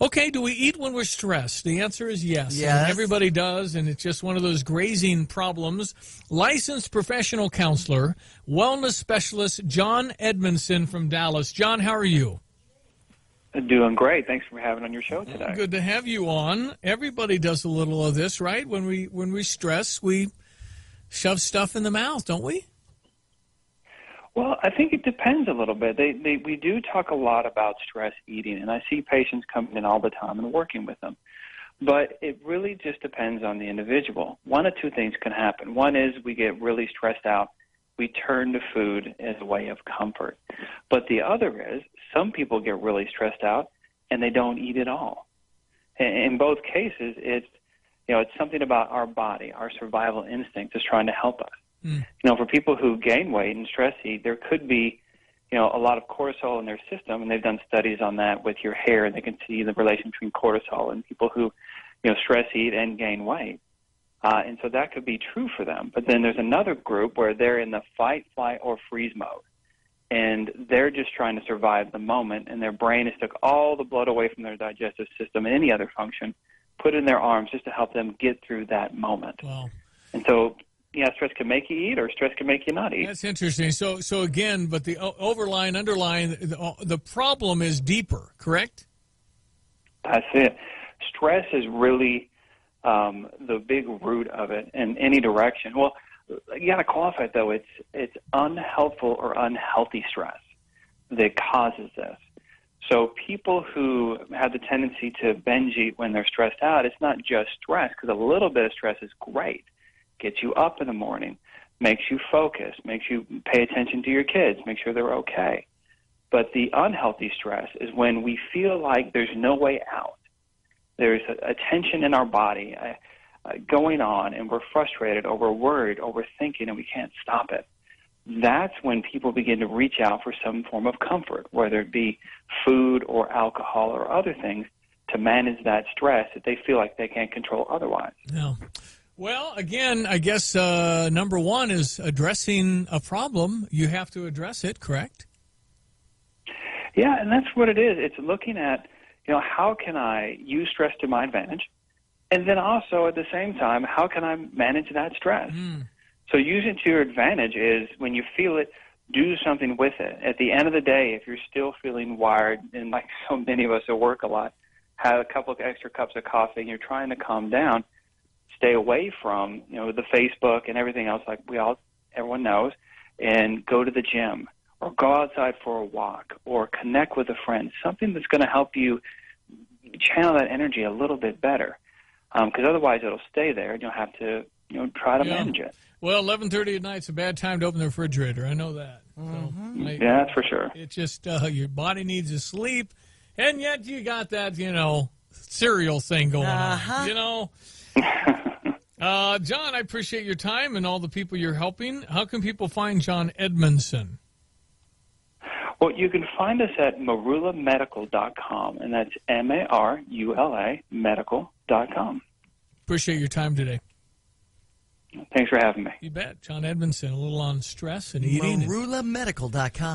Okay, do we eat when we're stressed? The answer is yes. Yes. And everybody does, and it's just one of those grazing problems. Licensed professional counselor, wellness specialist John Edmonson from Dallas. John, how are you? Doing great. Thanks for having on your show today. Good to have you on. Everybody does a little of this, right? When we stress, we shove stuff in the mouth, don't we? Well, I think it depends a little bit. We do talk a lot about stress eating, and I see patients coming in all the time and working with them. But it really just depends on the individual. One of two things can happen. One is we get really stressed out. We turn to food as a way of comfort. But the other is some people get really stressed out and they don't eat at all. In both cases, it's something about our body, our survival instinct is trying to help us. For people who gain weight and stress eat, there could be, a lot of cortisol in their system, and they've done studies on that with your hair, and they can see the relation between cortisol and people who, stress eat and gain weight. And so that could be true for them. But then there's another group where they're in the fight, flight, or freeze mode, and they're just trying to survive the moment, and their brain has took all the blood away from their digestive system and any other function, put it in their arms just to help them get through that moment. Wow. And so, stress can make you eat, or stress can make you not eat. That's interesting. So again, but the underlying, the problem is deeper, correct? That's it. Stress is really the big root of it in any direction. Well, you got to qualify it, though. It's unhelpful or unhealthy stress that causes this. So people who have the tendency to binge eat when they're stressed out, it's not just stress, because a little bit of stress is great. Gets you up in the morning, makes you focus, makes you pay attention to your kids, make sure they're okay. But the unhealthy stress is when we feel like there's no way out. There's a tension in our body going on, and we're frustrated, or we're worried, or we're thinking, and we can't stop it. That's when people begin to reach out for some form of comfort, whether it be food or alcohol or other things, to manage that stress that they feel like they can't control otherwise. Yeah. Well, again, I guess number one is addressing a problem. You have to address it, correct? Yeah, and that's what it is. It's looking at, how can I use stress to my advantage? And then also at the same time, how can I manage that stress? So using it to your advantage is when you feel it, do something with it. At the end of the day, if you're still feeling wired, and like so many of us at work a lot, have a couple of extra cups of coffee and you're trying to calm down, stay away from, the Facebook and everything else like everyone knows, and go to the gym or go outside for a walk or connect with a friend, something that's going to help you channel that energy a little bit better. Because otherwise it'll stay there and you'll have to, try to manage it. Well, 11:30 at night is a bad time to open the refrigerator. I know that. Mm-hmm. Yeah, that's for sure. It's just your body needs to sleep, and yet you got that, cereal thing going on, John, I appreciate your time and all the people you're helping. How can people find John Edmonson? Well, you can find us at marulamedical.com, and that's MARULA medical.com. Appreciate your time today. Thanks for having me. You bet. John Edmonson, a little on stress and eating. MarulaMedical.com.